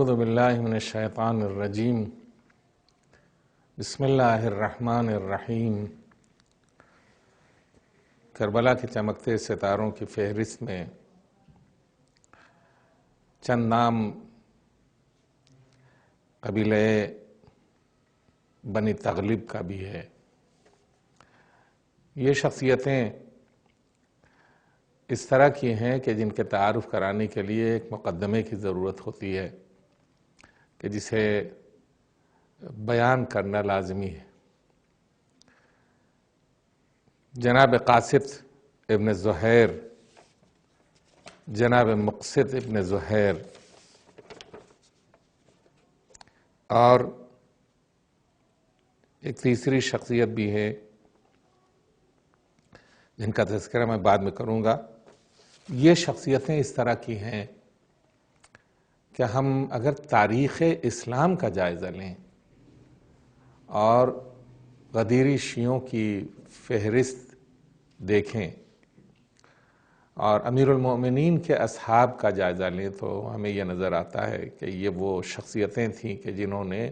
اعوذ باللہ من الشیطان الرجیم بسم اللہ الرحمن الرحیم۔ کربلا کے چمکتے ستاروں کی فہرست میں چند نام قبیلہ بنی تغلب کا بھی ہے۔ یہ شخصیتیں اس طرح کی ہیں کہ جن کے تعارف کرانے کے لیے ایک مقدمے کی ضرورت ہوتی ہے کہ جسے بیان کرنا لازمی ہے۔ جناب قاسط ابن زہیر، جناب مقسط ابن زہیر اور ایک تیسری شخصیت بھی ہے جن کا تذکرہ میں بعد میں کروں گا۔ یہ شخصیتیں اس طرح کی ہیں کہ ہم اگر تاریخ اسلام کا جائزہ لیں اور غدیری شیعوں کی فہرست دیکھیں اور امیر المؤمنین کے اصحاب کا جائزہ لیں تو ہمیں یہ نظر آتا ہے کہ یہ وہ شخصیتیں تھیں کہ جنہوں نے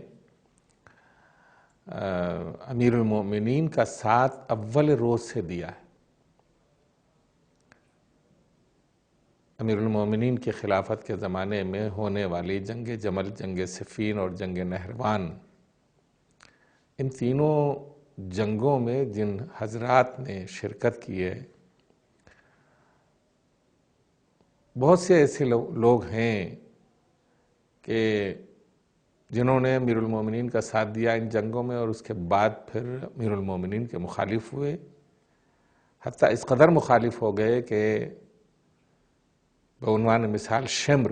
امیر المؤمنین کا ساتھ اول روز سے دیا ہے۔ امیر المؤمنین کی خلافت کے زمانے میں ہونے والی جنگ جمل، جنگ صفین اور جنگ نہروان، ان تینوں جنگوں میں جن حضرات نے شرکت کی ہے، بہت سے ایسے لوگ ہیں کہ جنہوں نے امیر المؤمنین کا ساتھ دیا ان جنگوں میں اور اس کے بعد پھر امیر المؤمنین کے مخالف ہوئے، حتیٰ اس قدر مخالف ہو گئے کہ بعنوان مثال شمر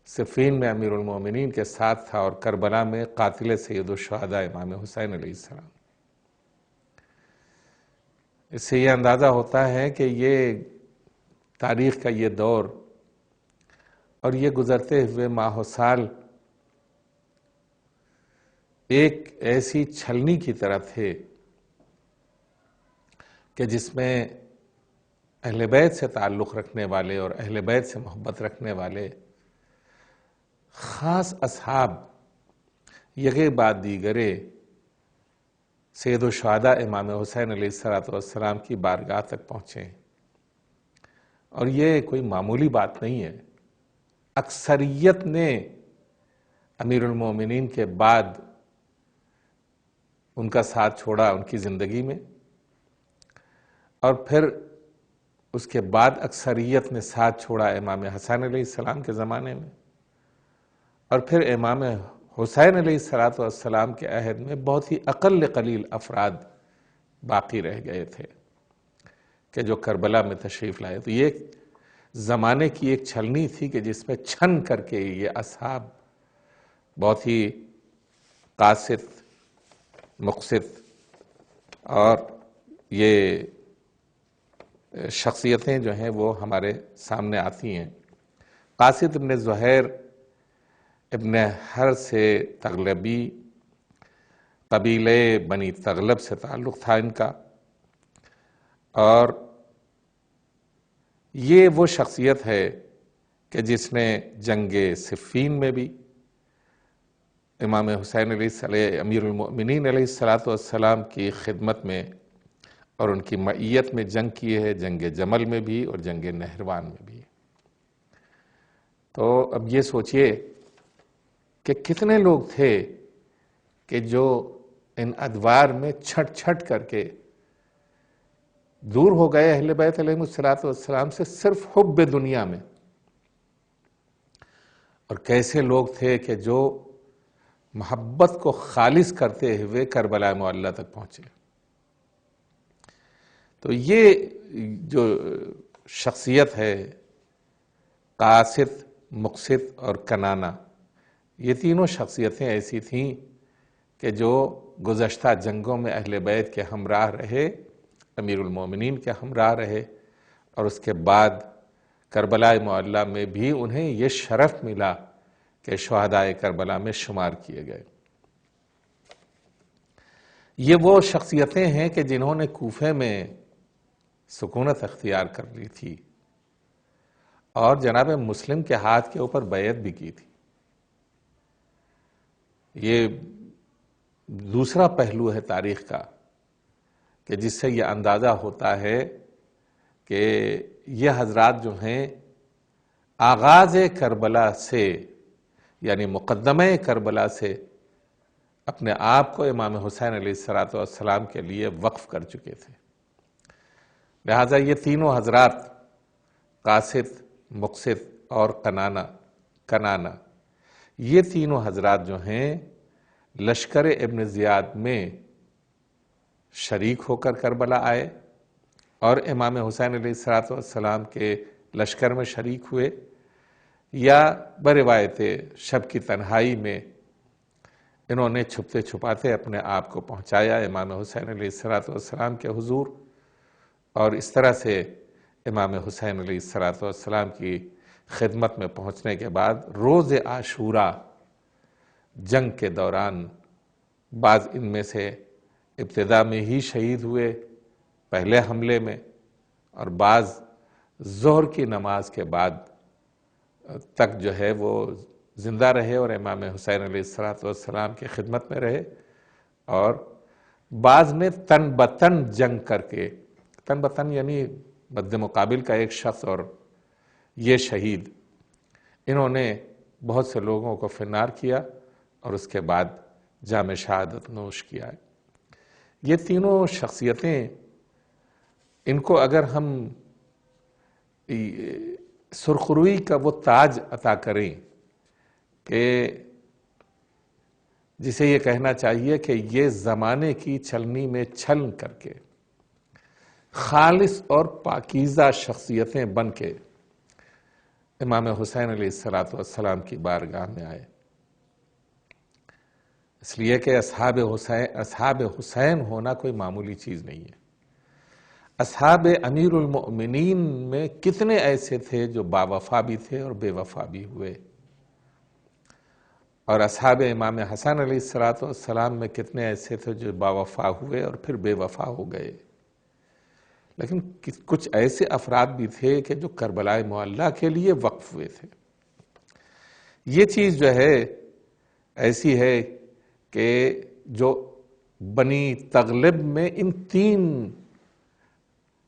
صفین میں امیر المؤمنین کے ساتھ تھا اور کربلا میں قاتل سید الشہداء امام حسین علیہ السلام۔ اس سے یہ اندازہ ہوتا ہے کہ یہ تاریخ کا یہ دور اور یہ گزرتے ہوئے ماہ و سال ایک ایسی چھلنی کی طرح تھے کہ جس میں اہل بیت سے تعلق رکھنے والے اور اہل بیت سے محبت رکھنے والے خاص اصحاب یکے بعد دیگرے سید الشہداء امام حسین علیہ السلام کی بارگاہ تک پہنچے، اور یہ کوئی معمولی بات نہیں ہے۔ اکثریت نے امیر المومنین کے بعد ان کا ساتھ چھوڑا ان کی زندگی میں، اور پھر اس کے بعد اکثریت نے ساتھ چھوڑا امام حسن علیہ السلام کے زمانے میں، اور پھر امام حسین علیہ السلام کے عہد میں بہت ہی اقل قلیل افراد باقی رہ گئے تھے کہ جو کربلا میں تشریف لائے۔ تو یہ زمانے کی ایک چھلنی تھی کہ جس میں چھن کر کے یہ اصحاب بہت ہی قاسط، مقسط اور یہ شخصیتیں جو ہیں وہ ہمارے سامنے آتی ہیں۔ قاسط ابن زہیر ابن حرث تغلبی، قبیلہ بنی تغلب سے تعلق تھا ان کا، اور یہ وہ شخصیت ہے کہ جس نے جنگ صفین میں بھی امام حسین علیہ السلام، امیر المؤمنین علیہ السلام کی خدمت میں اور ان کی معیت میں جنگ کی ہے، جنگ جمل میں بھی اور جنگ نہروان میں بھی۔ تو اب یہ سوچئے کہ کتنے لوگ تھے کہ جو ان ادوار میں چھٹ چھٹ کر کے دور ہو گئے اہل بیت علیہ السلام سے صرف حب دنیا میں، اور کیسے لوگ تھے کہ جو محبت کو خالص کرتے ہوئے کربلا معلیٰ تک پہنچے۔ تو یہ جو شخصیت ہے قاسط، مقسط اور کنانہ، یہ تینوں شخصیتیں ایسی تھیں کہ جو گزشتہ جنگوں میں اہل بیت کے ہمراہ رہے، امیر المومنین کے ہمراہ رہے، اور اس کے بعد کربلا معلیٰ میں بھی انہیں یہ شرف ملا کہ شہدائے کربلا میں شمار کیے گئے۔ یہ وہ شخصیتیں ہیں کہ جنہوں نے کوفے میں سکونت اختیار کر لی تھی اور جناب مسلم کے ہاتھ کے اوپر بیعت بھی کی تھی۔ یہ دوسرا پہلو ہے تاریخ کا کہ جس سے یہ اندازہ ہوتا ہے کہ یہ حضرات جو ہیں آغاز کربلا سے یعنی مقدمہ کربلا سے اپنے آپ کو امام حسین علیہ السلام کے لیے وقف کر چکے تھے۔ لہٰذا یہ تینوں حضرات قاصد، مقصد اور کنانہ یہ تینوں حضرات جو ہیں لشکر ابن زیاد میں شریک ہو کر کربلا آئے اور امام حسین علیہ السلام کے لشکر میں شریک ہوئے، یا بروایت شب کی تنہائی میں انہوں نے چھپتے چھپاتے اپنے آپ کو پہنچایا امام حسین علیہ السلام کے حضور، اور اس طرح سے امام حسین علیہ السلام کی خدمت میں پہنچنے کے بعد روز عاشوراء جنگ کے دوران بعض ان میں سے ابتدا میں ہی شہید ہوئے پہلے حملے میں، اور بعض ظہر کی نماز کے بعد تک جو ہے وہ زندہ رہے اور امام حسین علیہ السلام کی خدمت میں رہے، اور بعض نے تن بتن جنگ کر کے، تن بتن یعنی مد مقابل کا ایک شخص اور یہ شہید، انہوں نے بہت سے لوگوں کو فنار کیا اور اس کے بعد جام شہادت نوش کیا۔ یہ تینوں شخصیتیں، ان کو اگر ہم سرخروئی کا وہ تاج عطا کریں کہ جسے یہ کہنا چاہیے کہ یہ زمانے کی چھلنی میں چھل کر کے خالص اور پاکیزہ شخصیتیں بن کے امام حسین علیہ السلام کی بارگاہ میں آئے، اس لیے کہ اصحاب حسین ہونا کوئی معمولی چیز نہیں ہے۔ اصحاب امیر المؤمنین میں کتنے ایسے تھے جو باوفا بھی تھے اور بے وفا بھی ہوئے، اور اصحاب امام حسن علیہ السلام میں کتنے ایسے تھے جو باوفا ہوئے اور پھر بے وفا ہو گئے۔ لیکن کچھ ایسے افراد بھی تھے کہ جو کربلا معلیٰ کے لیے وقف ہوئے تھے۔ یہ چیز جو ہے ایسی ہے کہ جو بنی تغلب میں ان تین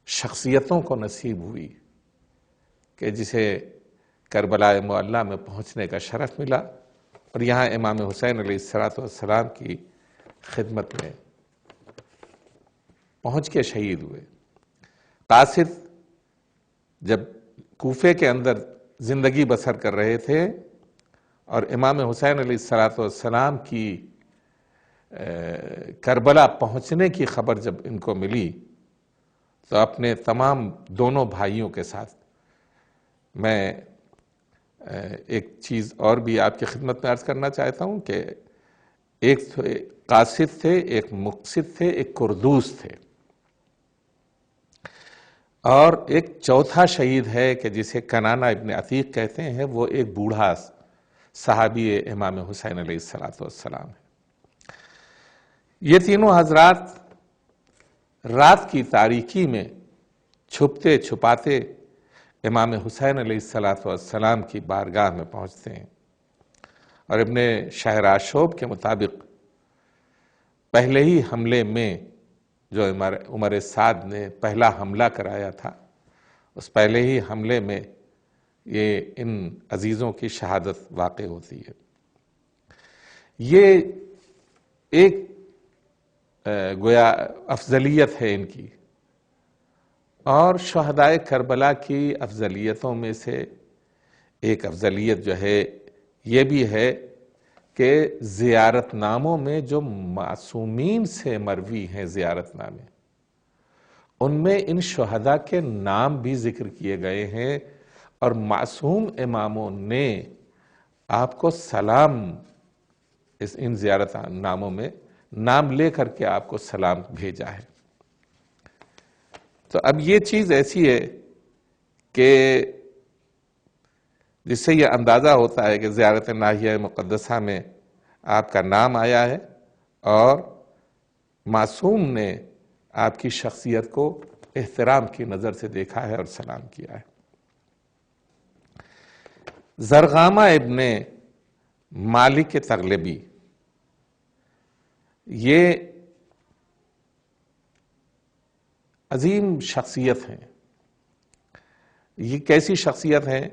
شخصیتوں کو نصیب ہوئی کہ جسے کربلا معلیٰ میں پہنچنے کا شرف ملا، اور یہاں امام حسین علیہ السلام کی خدمت میں پہنچ کے شہید ہوئے۔ قاصد جب کوفے کے اندر زندگی بسر کر رہے تھے اور امام حسین علیہ السلام کی کربلا پہنچنے کی خبر جب ان کو ملی تو اپنے تمام دونوں بھائیوں کے ساتھ، میں ایک چیز اور بھی آپ کی خدمت میں عرض کرنا چاہتا ہوں کہ ایک قاصد تھے، ایک مقصد تھے، ایک کردوس تھے، اور ایک چوتھا شہید ہے کہ جسے کنانہ ابن عتیق کہتے ہیں، وہ ایک بوڑھا صحابی امام حسین علیہ السلام ہے۔ یہ تینوں حضرات رات کی تاریکی میں چھپتے چھپاتے امام حسین علیہ السلام کی بارگاہ میں پہنچتے ہیں، اور ابن شہراشوب کے مطابق پہلے ہی حملے میں جو عمر سعد نے پہلا حملہ کرایا تھا، اس پہلے ہی حملے میں یہ ان عزیزوں کی شہادت واقع ہوتی ہے۔ یہ ایک گویا افضلیت ہے ان کی، اور شہدائے کربلا کی افضلیتوں میں سے ایک افضلیت جو ہے یہ بھی ہے کہ زیارت ناموں میں جو معصومین سے مروی ہیں زیارت نامے، ان میں ان شہداء کے نام بھی ذکر کیے گئے ہیں، اور معصوم اماموں نے آپ کو سلام ان زیارت ناموں میں نام لے کر کے آپ کو سلام بھیجا ہے۔ تو اب یہ چیز ایسی ہے کہ جس سے یہ اندازہ ہوتا ہے کہ زیارت ناحیہ مقدسہ میں آپ کا نام آیا ہے، اور معصوم نے آپ کی شخصیت کو احترام کی نظر سے دیکھا ہے اور سلام کیا ہے۔ زرغامہ ابن مالک تغلبی یہ عظیم شخصیت ہیں. یہ کیسی شخصیت ہیں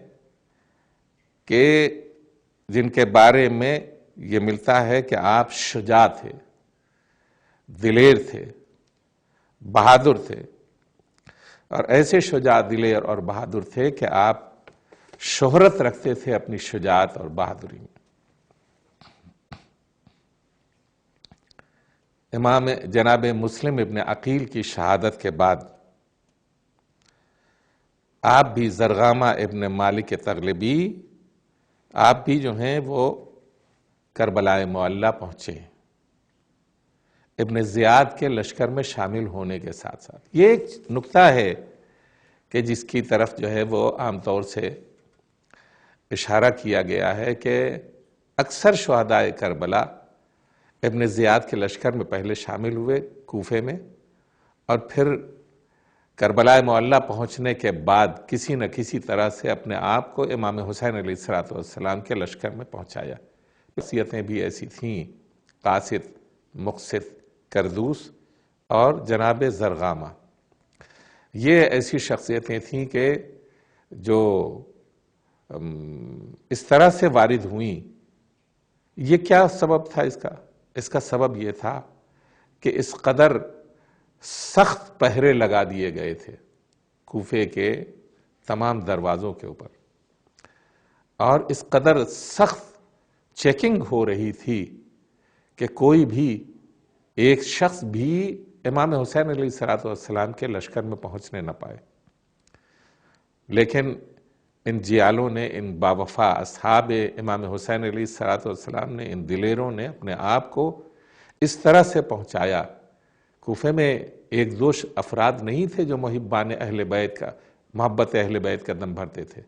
کہ جن کے بارے میں یہ ملتا ہے کہ آپ شجاع تھے، دلیر تھے، بہادر تھے، اور ایسے شجاع، دلیر اور بہادر تھے کہ آپ شہرت رکھتے تھے اپنی شجاعت اور بہادری میں. امام جناب مسلم ابن عقیل کی شہادت کے بعد آپ بھی زرغامہ ابن مالک تغلبی، آپ بھی جو ہیں وہ کربلائے معلیٰ پہنچے ابن زیاد کے لشکر میں شامل ہونے کے ساتھ ساتھ. یہ ایک نکتہ ہے کہ جس کی طرف جو ہے وہ عام طور سے اشارہ کیا گیا ہے کہ اکثر شہدائے کربلا ابن زیاد کے لشکر میں پہلے شامل ہوئے کوفے میں، اور پھر کربلائے معلیٰ پہنچنے کے بعد کسی نہ کسی طرح سے اپنے آپ کو امام حسین علیہ السلام کے لشکر میں پہنچایا. شخصیتیں بھی ایسی تھیں، قاصد، مقصد، کردوس اور جناب زرغامہ. یہ ایسی شخصیتیں تھیں کہ جو اس طرح سے وارد ہوئیں. یہ کیا سبب تھا اس کا؟ اس کا سبب یہ تھا کہ اس قدر سخت پہرے لگا دیے گئے تھے کوفے کے تمام دروازوں کے اوپر، اور اس قدر سخت چیکنگ ہو رہی تھی کہ کوئی بھی ایک شخص بھی امام حسین علیہ السلام کے لشکر میں پہنچنے نہ پائے. لیکن ان جیالوں نے، ان باوفا اصحاب امام حسین علیہ السلام نے، ان دلیروں نے اپنے آپ کو اس طرح سے پہنچایا. کوفے میں ایک دو افراد نہیں تھے جو محبان اہل بیت کا، محبت اہل بیت کا دم بھرتے تھے.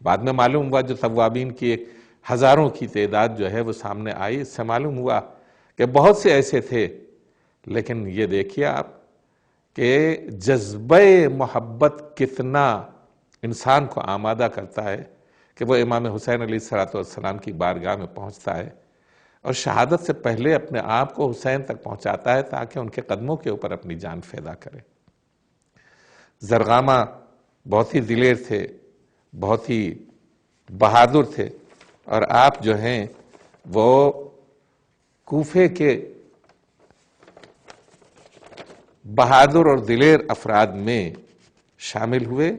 بعد میں معلوم ہوا جو توابین کی ایک ہزاروں کی تعداد جو ہے وہ سامنے آئی، اس سے معلوم ہوا کہ بہت سے ایسے تھے. لیکن یہ دیکھیے آپ کہ جذبہ محبت کتنا انسان کو آمادہ کرتا ہے کہ وہ امام حسین علیہ السلام کی بارگاہ میں پہنچتا ہے اور شہادت سے پہلے اپنے آپ کو حسین تک پہنچاتا ہے تاکہ ان کے قدموں کے اوپر اپنی جان فدا کرے. زرغامہ بہت ہی دلیر تھے، بہت ہی بہادر تھے، اور آپ جو ہیں وہ کوفے کے بہادر اور دلیر افراد میں شامل ہوئے.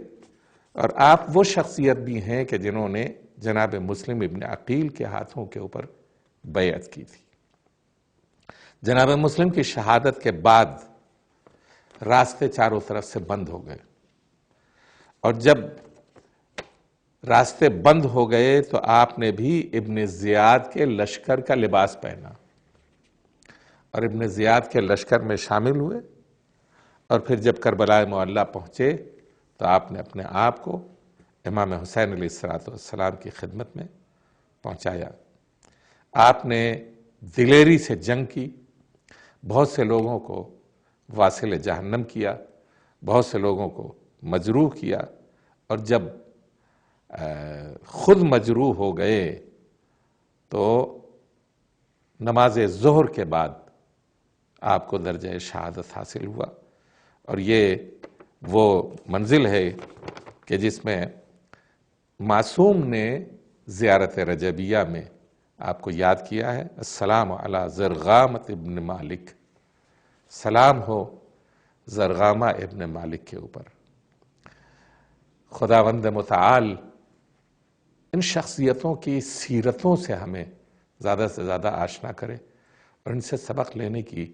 اور آپ وہ شخصیت بھی ہیں کہ جنہوں نے جناب مسلم ابن عقیل کے ہاتھوں کے اوپر بیعت کی تھی. جناب مسلم کی شہادت کے بعد راستے چاروں طرف سے بند ہو گئے، اور جب راستے بند ہو گئے تو آپ نے بھی ابن زیاد کے لشکر کا لباس پہنا اور ابن زیاد کے لشکر میں شامل ہوئے. اور پھر جب کربلائے معلیٰ پہنچے تو آپ نے اپنے آپ کو امام حسین علیہ السلام کی خدمت میں پہنچایا. آپ نے دلیری سے جنگ کی، بہت سے لوگوں کو واصل جہنم کیا، بہت سے لوگوں کو مجروح کیا، اور جب خود مجروح ہو گئے تو نماز ظہر کے بعد آپ کو درجہ شہادت حاصل ہوا. اور یہ وہ منزل ہے کہ جس میں معصوم نے زیارت رجبیہ میں آپ کو یاد کیا ہے، السلام علی زرغامۃ ابن مالک، سلام ہو زرغامہ ابن مالک کے اوپر. خداوند متعال ان شخصیتوں کی سیرتوں سے ہمیں زیادہ سے زیادہ آشنا کرے اور ان سے سبق لینے کی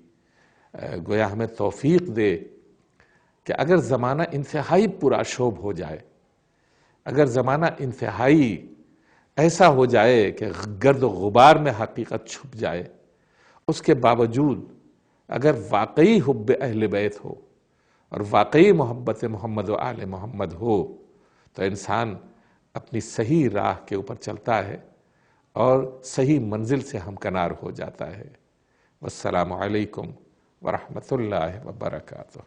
گویا ہمیں توفیق دے کہ اگر زمانہ انتہائی پرآشوب ہو جائے، اگر زمانہ انتہائی ایسا ہو جائے کہ گرد و غبار میں حقیقت چھپ جائے، اس کے باوجود اگر واقعی حب اہل بیت ہو اور واقعی محبت محمد و آل محمد ہو تو انسان اپنی صحیح راہ کے اوپر چلتا ہے اور صحیح منزل سے ہمکنار ہو جاتا ہے. والسلام علیکم ورحمۃ اللہ وبرکاتہ.